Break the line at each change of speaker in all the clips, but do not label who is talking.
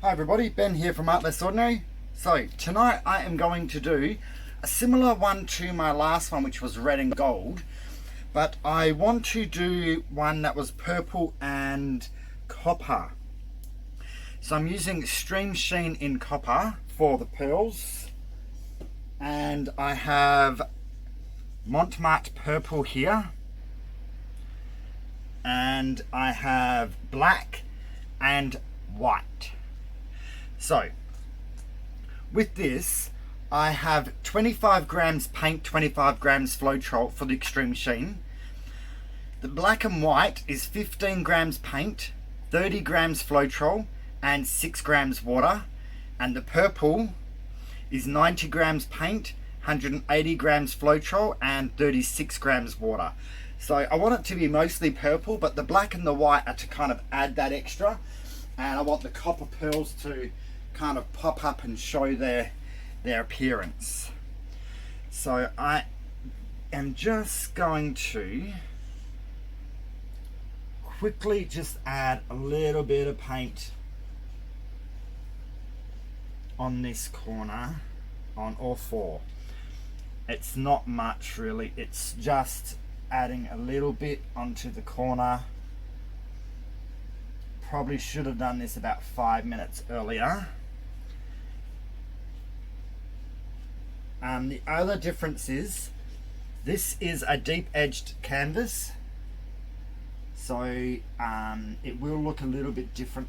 Hi everybody, Ben here from Art Less Ordinary. So tonight I am going to do a similar one to my last one, which was red and gold, but I want to do one that was purple and copper. So I'm using Extreme Sheen in copper for the pearls, and I have marte purple here, and I have black and white. So with this I have 25 grams paint, 25 grams floetrol for the Extreme Sheen. The black and white is 15 grams paint, 30 grams floetrol and 6 grams water, and the purple is 90 grams paint, 180 grams floetrol and 36 grams water. So I want it to be mostly purple, but the black and the white are to kind of add that extra, and I want the copper pearls to kind of pop up and show their appearance. So I am just going to quickly just add a little bit of paint on this corner on all four. It's not much really, it's just adding a little bit onto the corner. Probably should have done this about 5 minutes earlier. The other difference is this is a deep edged canvas, so it will look a little bit different,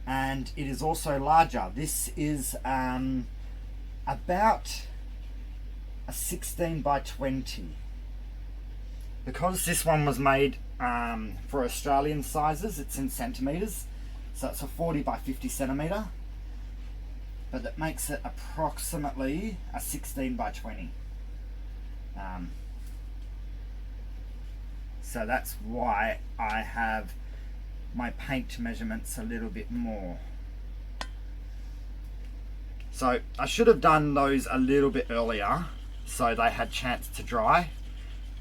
and it is also larger. This is about a 16 by 20. Because this one was made for Australian sizes, it's in centimetres, so it's a 40 by 50 centimetre, but that makes it approximately a 16 by 20. So that's why I have my paint measurements a little bit more. So I should have done those a little bit earlier so they had chance to dry,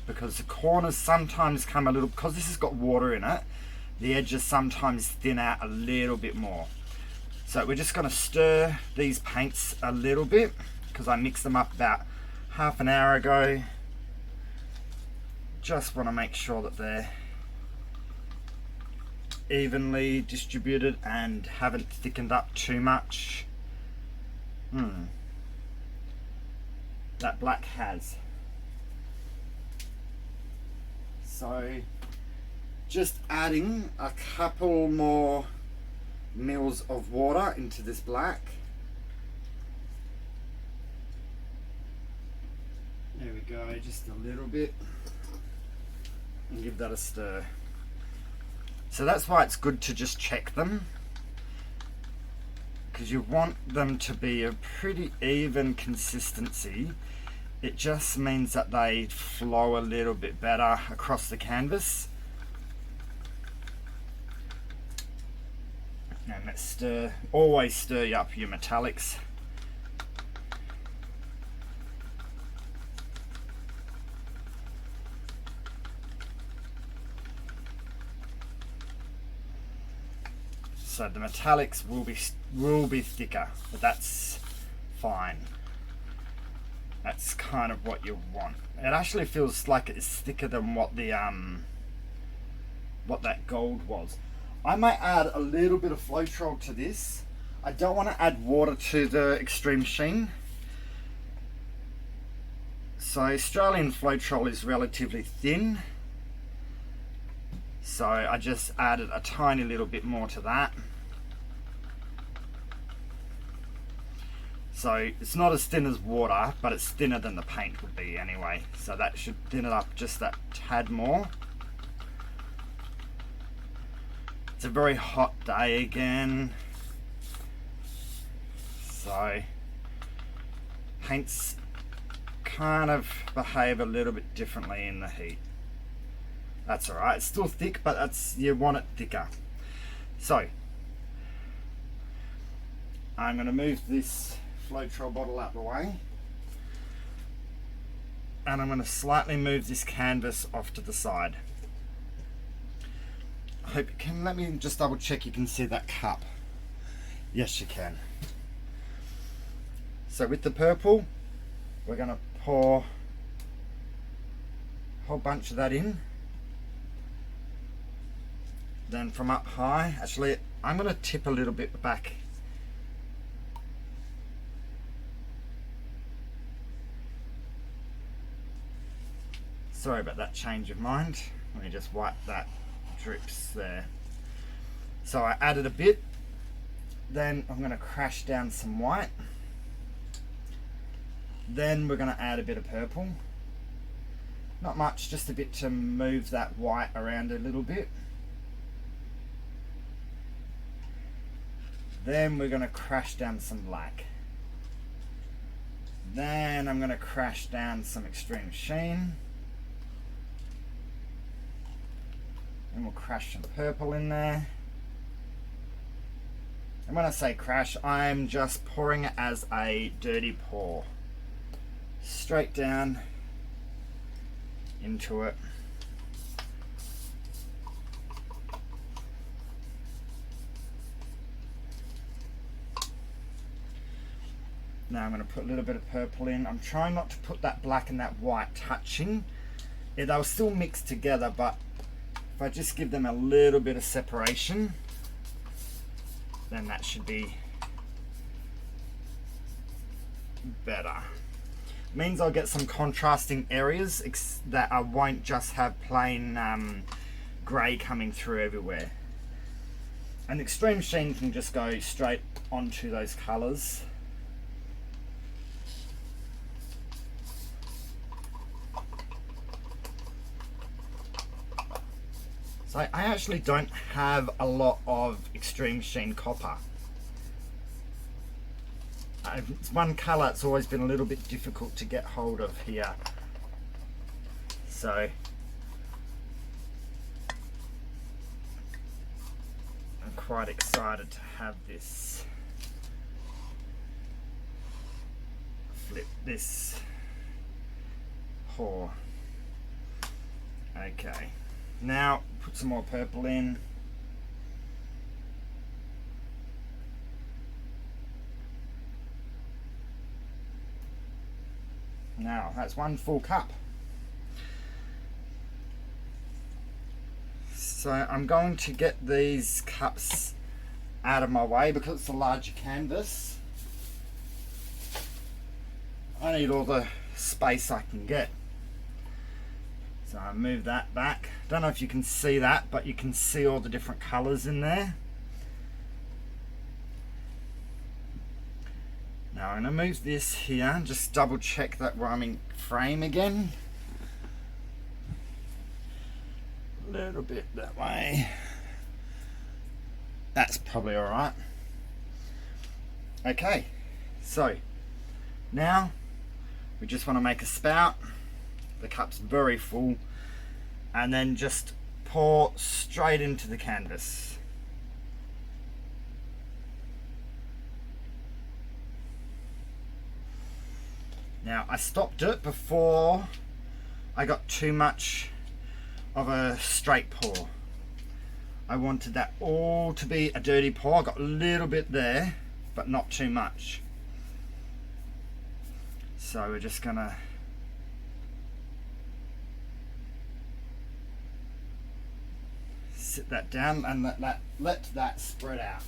because the corners sometimes come a little, because this has got water in it, the edges sometimes thin out a little bit more. So we're just going to stir these paints a little bit, because I mixed them up about half an hour ago. Just want to make sure that they're evenly distributed and haven't thickened up too much. That black has. So just adding a couple more mils of water into this black. There we go, just a little bit, and give that a stir. So that's why it's good to just check them, because you want them to be a pretty even consistency. It just means that they flow a little bit better across the canvas. And let's stir, always stir up your metallics. So the metallics will be thicker, but that's fine. That's kind of what you want. It actually feels like it's thicker than what the what that gold was. I might add a little bit of floetrol to this. I don't want to add water to the Extreme Sheen. So Australian floetrol is relatively thin, so I just added a tiny little bit more to that. So it's not as thin as water, but it's thinner than the paint would be anyway. So that should thin it up just that tad more. It's a very hot day again, so paints kind of behave a little bit differently in the heat. That's alright, it's still thick, but that's, you want it thicker. So I'm going to move this floetrol bottle out of the way, and I'm going to slightly move this canvas off to the side. I hope you can, let me just double check you can see that cup. Yes, you can. So with the purple, we're going to pour a whole bunch of that in. Then from up high, actually, I'm going to tip a little bit back. Sorry about that change of mind. Let me just wipe that drips there. So I added a bit. Then I'm going to crash down some white. Then we're going to add a bit of purple. Not much, just a bit to move that white around a little bit. Then we're going to crash down some black. Then I'm going to crash down some extreme sheen. And we'll crash some purple in there. And when I say crash, I'm just pouring it as a dirty pour. Straight down into it. Now I'm going to put a little bit of purple in. I'm trying not to put that black and that white touching. Yeah, they'll still mix together, but if I just give them a little bit of separation, then that should be better. Means I'll get some contrasting areas that I won't just have plain grey coming through everywhere. And extreme sheen can just go straight onto those colours. So I actually don't have a lot of extreme sheen copper. It's one colour it's always been a little bit difficult to get hold of here. So I'm quite excited to have this. Flip this pour. Okay. Now put some more purple in. Now that's one full cup. So I'm going to get these cups out of my way because it's a larger canvas. I need all the space I can get. So I move that back. Don't know if you can see that, but you can see all the different colours in there. Now I'm going to move this here and just double check that we're in frame again. A little bit that way. That's probably alright. Okay, so now we just want to make a spout. The cup's very full, and then just pour straight into the canvas. Now I stopped it before I got too much of a straight pour. I wanted that all to be a dirty pour. I got a little bit there, but not too much. So we're just gonna sit that down and let that spread out.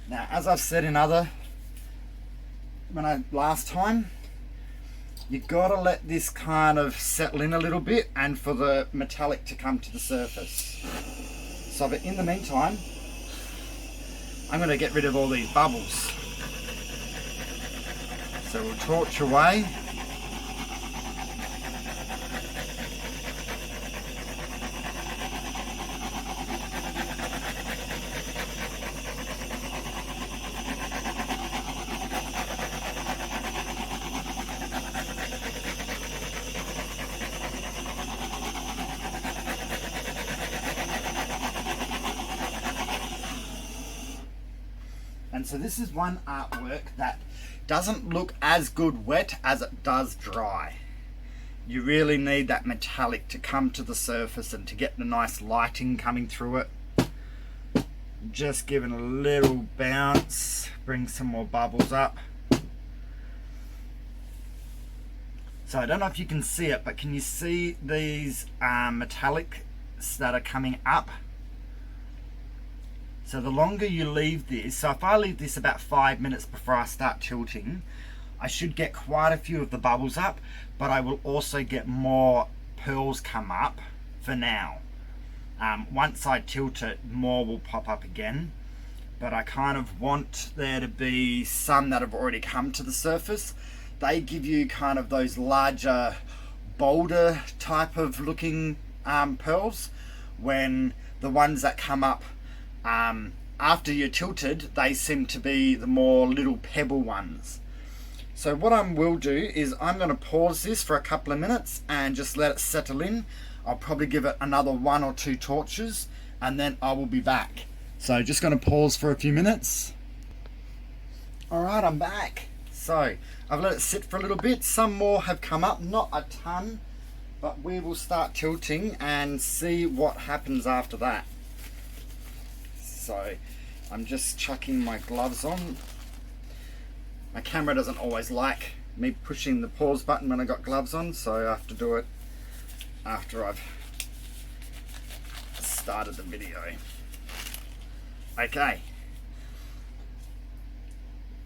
Now, as I've said in last time, you've got to let this kind of settle in a little bit and for the metallic to come to the surface. So, but in the meantime, I'm going to get rid of all these bubbles. So we'll torch away. And so this is one artwork that doesn't look as good wet as it does dry. You really need that metallic to come to the surface and to get the nice lighting coming through it. Just giving a little bounce, bring some more bubbles up. So I don't know if you can see it, but can you see these metallics that are coming up? So the longer you leave this, so if I leave this about 5 minutes before I start tilting, I should get quite a few of the bubbles up, but I will also get more pearls come up for now. Once I tilt it, more will pop up again, but I kind of want there to be some that have already come to the surface. They give you kind of those larger, bolder type of looking pearls, when the ones that come up after you're tilted, they seem to be the more little pebble ones. So what I will do is I'm going to pause this for a couple of minutes and just let it settle in. I'll probably give it another 1 or 2 torches and then I will be back. So just going to pause for a few minutes. Alright, I'm back. So I've let it sit for a little bit. Some more have come up, not a ton, but we will start tilting and see what happens after that. So I'm just chucking my gloves on. My camera doesn't always like me pushing the pause button when I got gloves on, so I have to do it after I've started the video. Okay.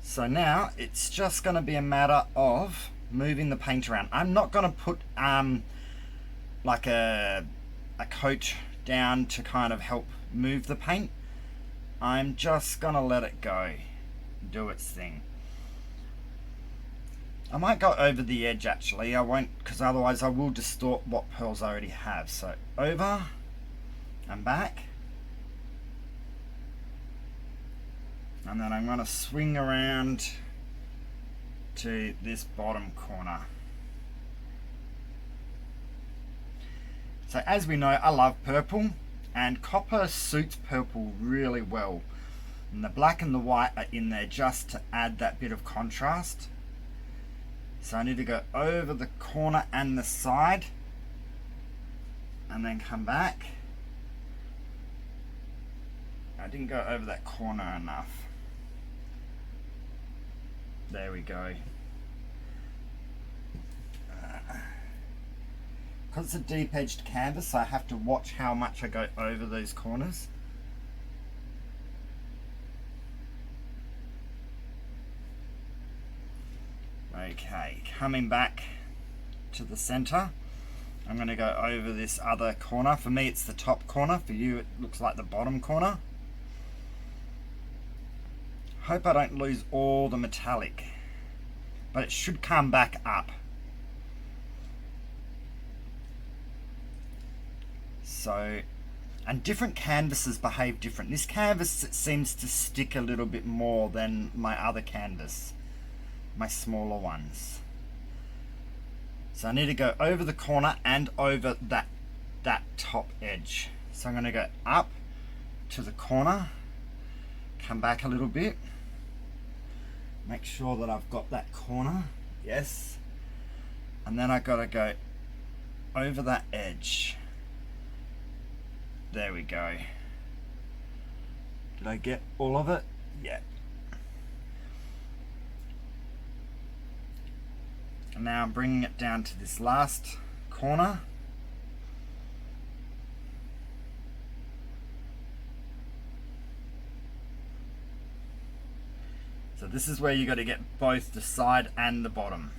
So now it's just going to be a matter of moving the paint around. I'm not going to put like a coat down to kind of help move the paint. I'm just going to let it go, do its thing. I might go over the edge actually, I won't, because otherwise I will distort what pearls I already have. So over and back. And then I'm going to swing around to this bottom corner. So as we know, I love purple, and copper suits purple really well. And the black and the white are in there just to add that bit of contrast. So I need to go over the corner and the side and then come back. I didn't go over that corner enough. There we go. Because it's a deep edged canvas, I have to watch how much I go over those corners. Okay, coming back to the center, I'm going to go over this other corner. For me it's the top corner, for you it looks like the bottom corner. Hope I don't lose all the metallic, but it should come back up. So, and different canvases behave different. This canvas, it seems to stick a little bit more than my other canvas, my smaller ones. So I need to go over the corner and over that top edge. So I'm going to go up to the corner, come back a little bit, make sure that I've got that corner, yes, and then I've got to go over that edge. There we go. Did I get all of it? Yeah. And now I'm bringing it down to this last corner. So this is where you got to get both the side and the bottom.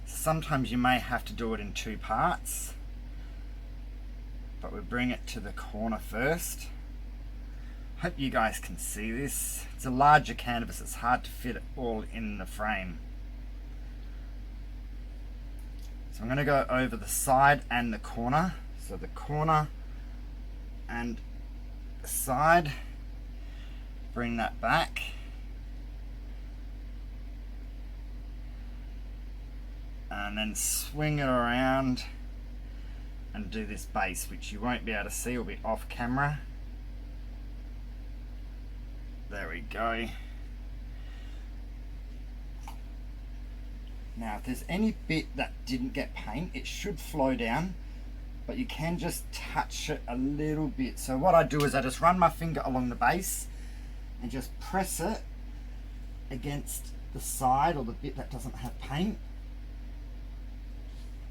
Sometimes you may have to do it in 2 parts, but we bring it to the corner first. Hope you guys can see this. It's a larger canvas, it's hard to fit it all in the frame. So I'm going to go over the side and the corner. So the corner and the side, bring that back. And then swing it around and do this base, which you won't be able to see, it'll be off camera. There we go. Now if there's any bit that didn't get paint, it should flow down. but you can just touch it a little bit. So what I do is I just run my finger along the base and just press it against the side or the bit that doesn't have paint,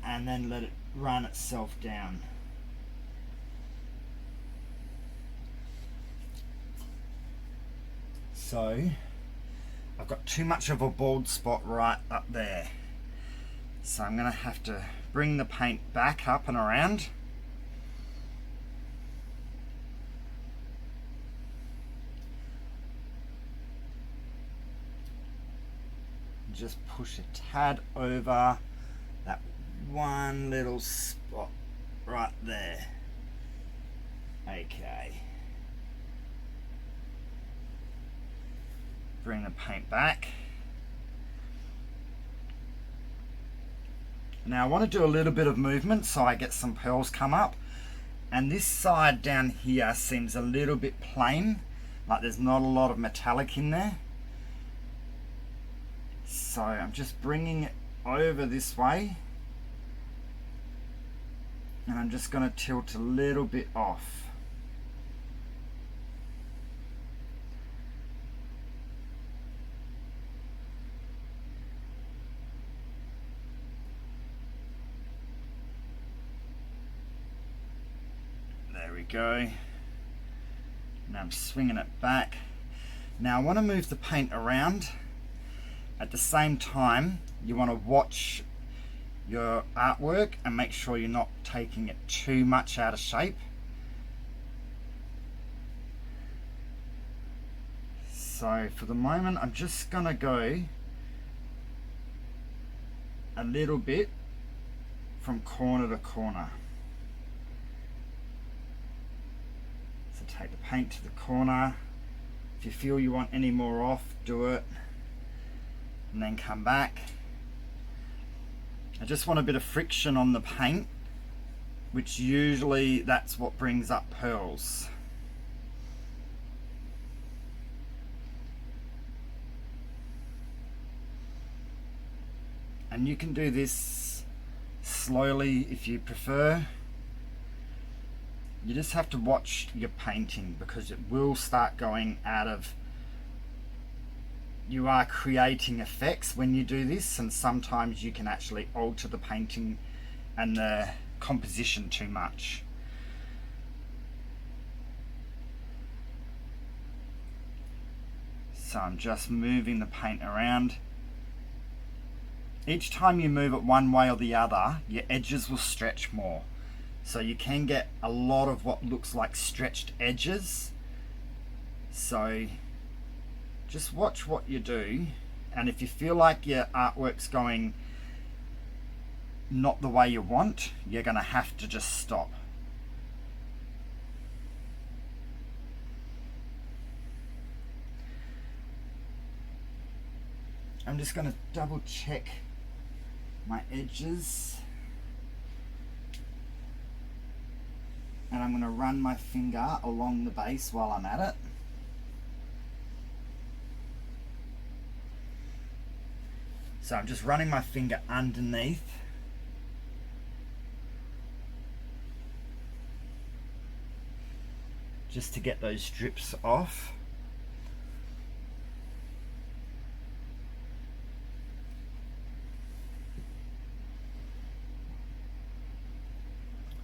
and then let it run itself down. So I've got too much of a bald spot right up there, so I'm going to have to bring the paint back up and around. Just push a tad over that one little spot right there. Okay. Bring the paint back. Now I want to do a little bit of movement so I get some pearls come up, and this side down here seems a little bit plain, like there's not a lot of metallic in there. So I'm just bringing it over this way, and I'm just going to tilt a little bit off. There we go. Now I'm swinging it back. Now I want to move the paint around. At the same time, you want to watch your artwork and make sure you're not taking it too much out of shape. So for the moment, I'm just going to go a little bit from corner to corner. So take the paint to the corner. If you feel you want any more off, do it. And then come back. I just want a bit of friction on the paint, which usually that's what brings up pearls. And you can do this slowly if you prefer. You just have to watch your painting because it will start going out of. You are creating effects when you do this, and sometimes you can actually alter the painting and the composition too much. So I'm just moving the paint around. Each time you move it one way or the other, your edges will stretch more. So you can get a lot of what looks like stretched edges. So just watch what you do, and if you feel like your artwork's going not the way you want, you're going to have to just stop. I'm just going to double check my edges, and I'm going to run my finger along the base while I'm at it. So I'm just running my finger underneath. Just to get those drips off.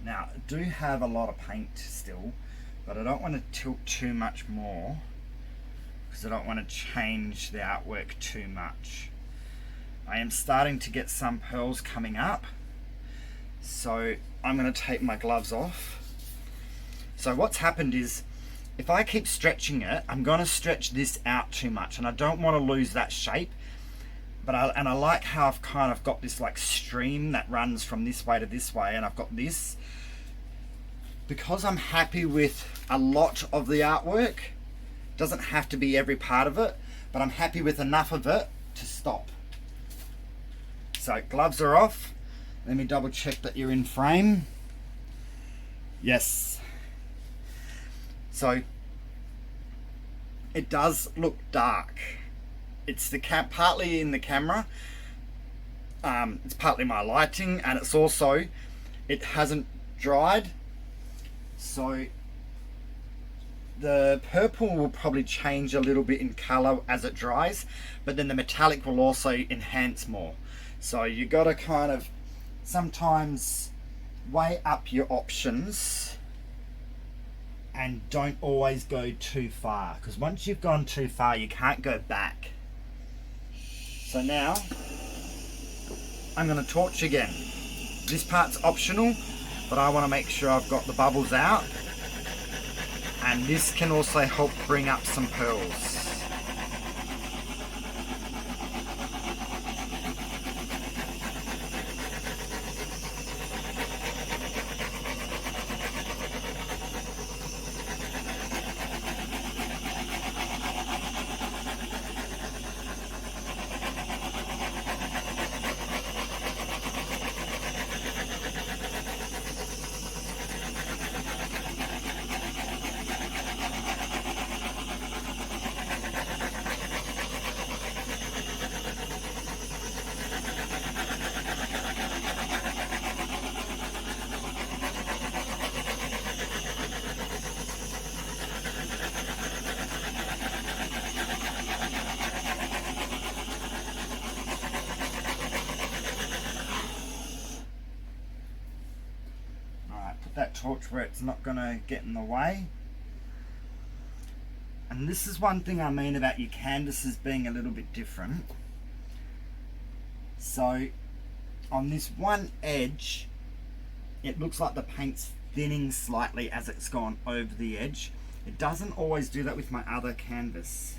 Now, I do have a lot of paint still, but I don't want to tilt too much more because I don't want to change the artwork too much. I am starting to get some pearls coming up, so I'm going to take my gloves off. So what's happened is, if I keep stretching it, I'm going to stretch this out too much, and I don't want to lose that shape. But I like how I've kind of got this like stream that runs from this way to this way, and I've got this. Because I'm happy with a lot of the artwork, doesn't have to be every part of it, but I'm happy with enough of it to stop. So gloves are off. Let me double check that you're in frame. Yes. So it does look dark. It's the partly in the camera. It's partly my lighting, and it's also, it hasn't dried. So the purple will probably change a little bit in color as it dries, but then the metallic will also enhance more. So you got to kind of sometimes weigh up your options and don't always go too far, because once you've gone too far you can't go back. So now I'm going to torch again. This part's optional, but I want to make sure I've got the bubbles out, and this can also help bring up some pearls. That torch where it's not going to get in the way. And this is one thing I mean about your canvases being a little bit different. So on this one edge it looks like the paint's thinning slightly as it's gone over the edge. It doesn't always do that with my other canvas,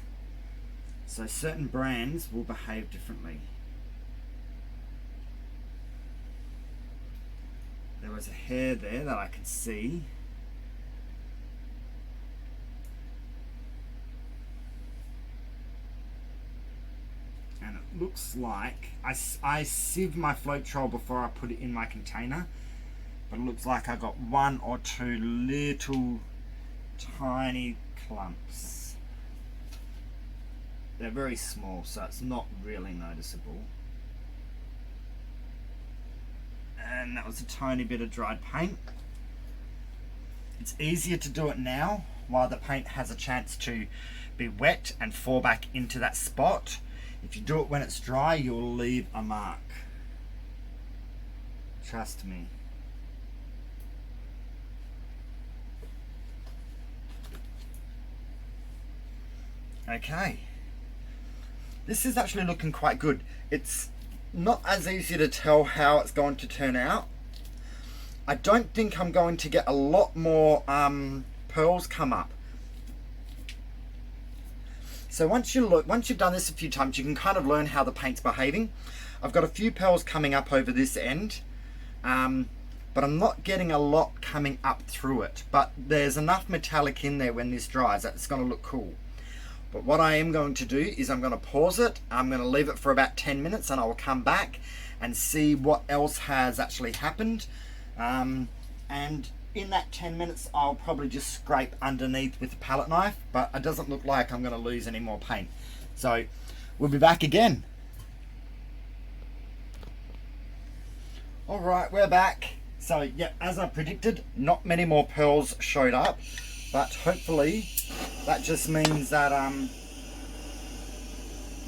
so certain brands will behave differently. There was a hair there that I could see. And it looks like, I sieve my floetrol before I put it in my container, but it looks like I got one or two little tiny clumps. They're very small, so it's not really noticeable. And that was a tiny bit of dried paint. It's easier to do it now while the paint has a chance to be wet and fall back into that spot. If you do it when it's dry, you'll leave a mark. Trust me. Okay. This is actually looking quite good. It's not as easy to tell how it's going to turn out. I don't think I'm going to get a lot more pearls come up. So once you've done this a few times, you can kind of learn how the paint's behaving. I've got a few pearls coming up over this end, but I'm not getting a lot coming up through it. But there's enough metallic in there when this dries that it's going to look cool. But what I am going to do is I'm going to pause it. I'm going to leave it for about 10 minutes and I will come back and see what else has actually happened. And in that 10 minutes, I'll probably just scrape underneath with the palette knife, but it doesn't look like I'm going to lose any more paint. So we'll be back again. All right, we're back. So yeah, as I predicted, not many more pearls showed up, but hopefully that just means that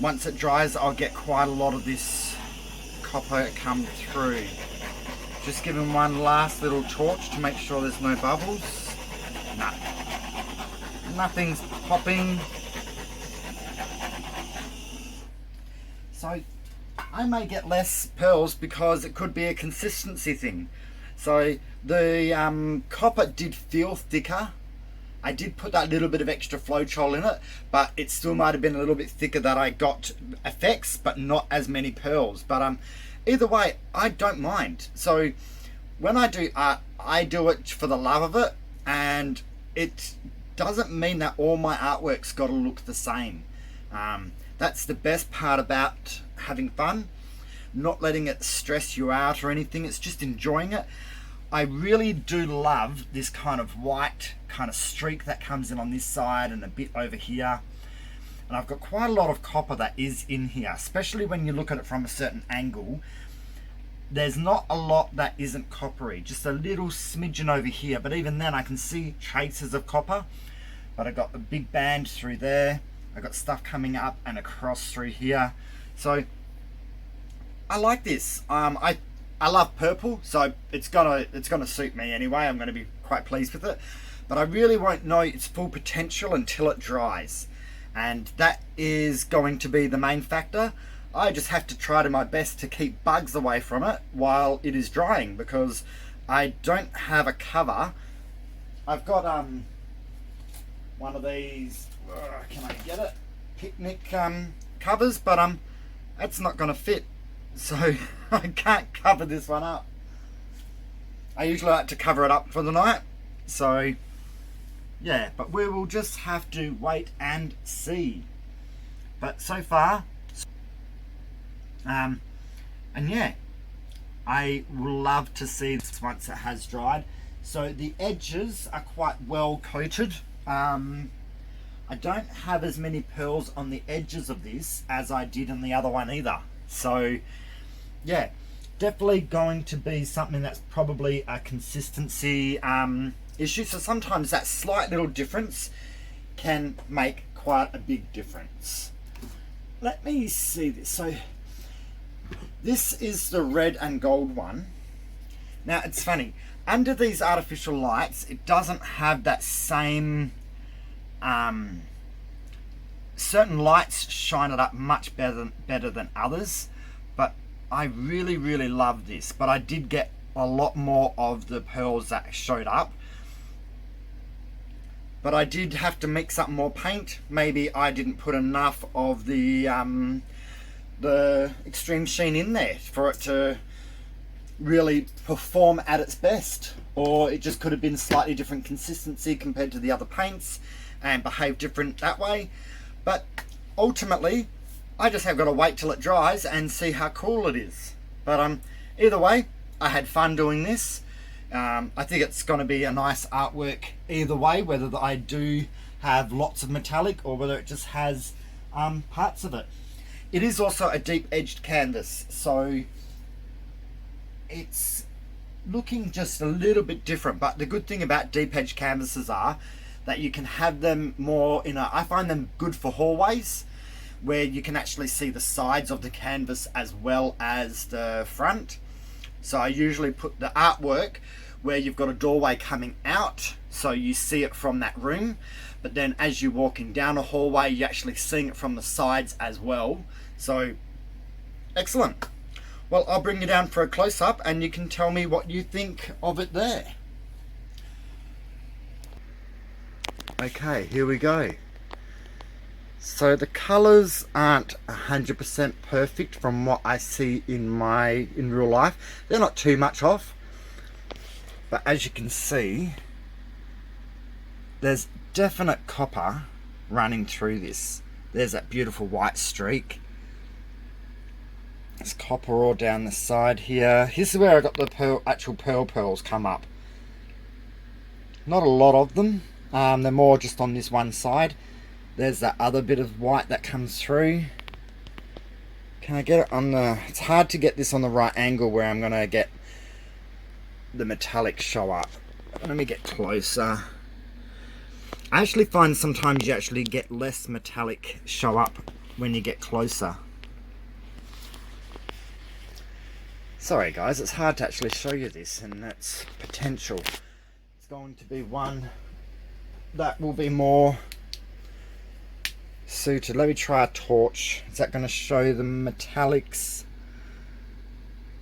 once it dries, I'll get quite a lot of this copper come through. Just giving one last little torch to make sure there's no bubbles. Nah, nothing's popping. So I may get less pearls because it could be a consistency thing. So the copper did feel thicker. I did put that little bit of extra floetrol in it, but it still might have been a little bit thicker, that I got effects but not as many pearls. But either way, I don't mind. So when I do art, I do it for the love of it, and it doesn't mean that all my artwork's got to look the same. That's the best part about having fun, not letting it stress you out or anything. It's just enjoying it. I really do love this kind of white kind of streak that comes in on this side and a bit over here. And I've got quite a lot of copper that is in here, especially when you look at it from a certain angle. there's not a lot that isn't coppery, just a little smidgen over here, but even then I can see traces of copper. But I got a big band through there, I got stuff coming up and across through here. So I like this. I love purple, so it's gonna suit me anyway. I'm gonna be quite pleased with it, but I really won't know its full potential until it dries, and that is going to be the main factor. I just have to try to my best to keep bugs away from it while it is drying, because I don't have a cover. I've got one of these, can I get it, picnic covers, but that's not going to fit, so I can't cover this one up. I usually like to cover it up for the night, so yeah, but we will just have to wait and see. But so far, and yeah, I will love to see this once it has dried. So the edges are quite well coated. I don't have as many pearls on the edges of this as I did on the other one either. So yeah, definitely going to be something that's probably a consistency issue. So sometimes that slight little difference can make quite a big difference. Let me see this. So this is the red and gold one. Now it's funny, under these artificial lights it doesn't have that same certain lights shine it up much better than others, but I really love this. But I did get a lot more of the pearls that showed up, but I did have to mix up more paint. Maybe I didn't put enough of the extreme sheen in there for it to really perform at its best, or it just could have been slightly different consistency compared to the other paints and behave different that way. But ultimately I just have got to wait till it dries and see how cool it is. But either way, I had fun doing this. I think it's going to be a nice artwork either way, whether I do have lots of metallic or whether it just has parts of it. It is also a deep edged canvas, so it's looking just a little bit different. But the good thing about deep edged canvases are that you can have them more in a, I find them good for hallways where you can actually see the sides of the canvas as well as the front. So I usually put the artwork where you've got a doorway coming out, so you see it from that room, but then as you're walking down a hallway you're actually seeing it from the sides as well. So excellent. Well, I'll bring you down for a close-up and you can tell me what you think of it there. Okay, here we go. So the colors aren't 100% perfect from what I see in real life. They're not too much off, but as you can see, there's definite copper running through this. There's that beautiful white streak. There's copper all down the side here. This is where I got the actual pearls come up. Not a lot of them. They're more just on this one side. There's that other bit of white that comes through. Can I get it on the... It's hard to get this on the right angle where I'm going to get the metallic show up. Let me get closer. I actually find sometimes you actually get less metallic show up when you get closer. Sorry guys, it's hard to actually show you this and its potential. It's going to be one that will be more suited. Let me try a torch. Is that going to show the metallics?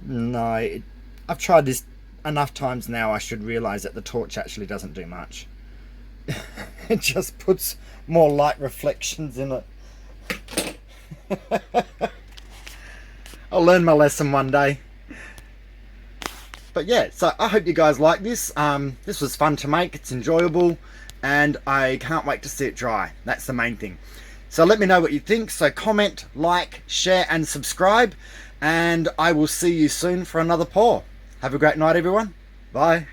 No, I've tried this enough times now. I should realize that the torch actually doesn't do much. It just puts more light reflections in it. I'll learn my lesson one day. But yeah, so I hope you guys like this. This was fun to make. It's enjoyable and I can't wait to see it dry. That's the main thing. So let me know what you think. So comment, like, share and subscribe, and I will see you soon for another pour. Have a great night everyone. Bye.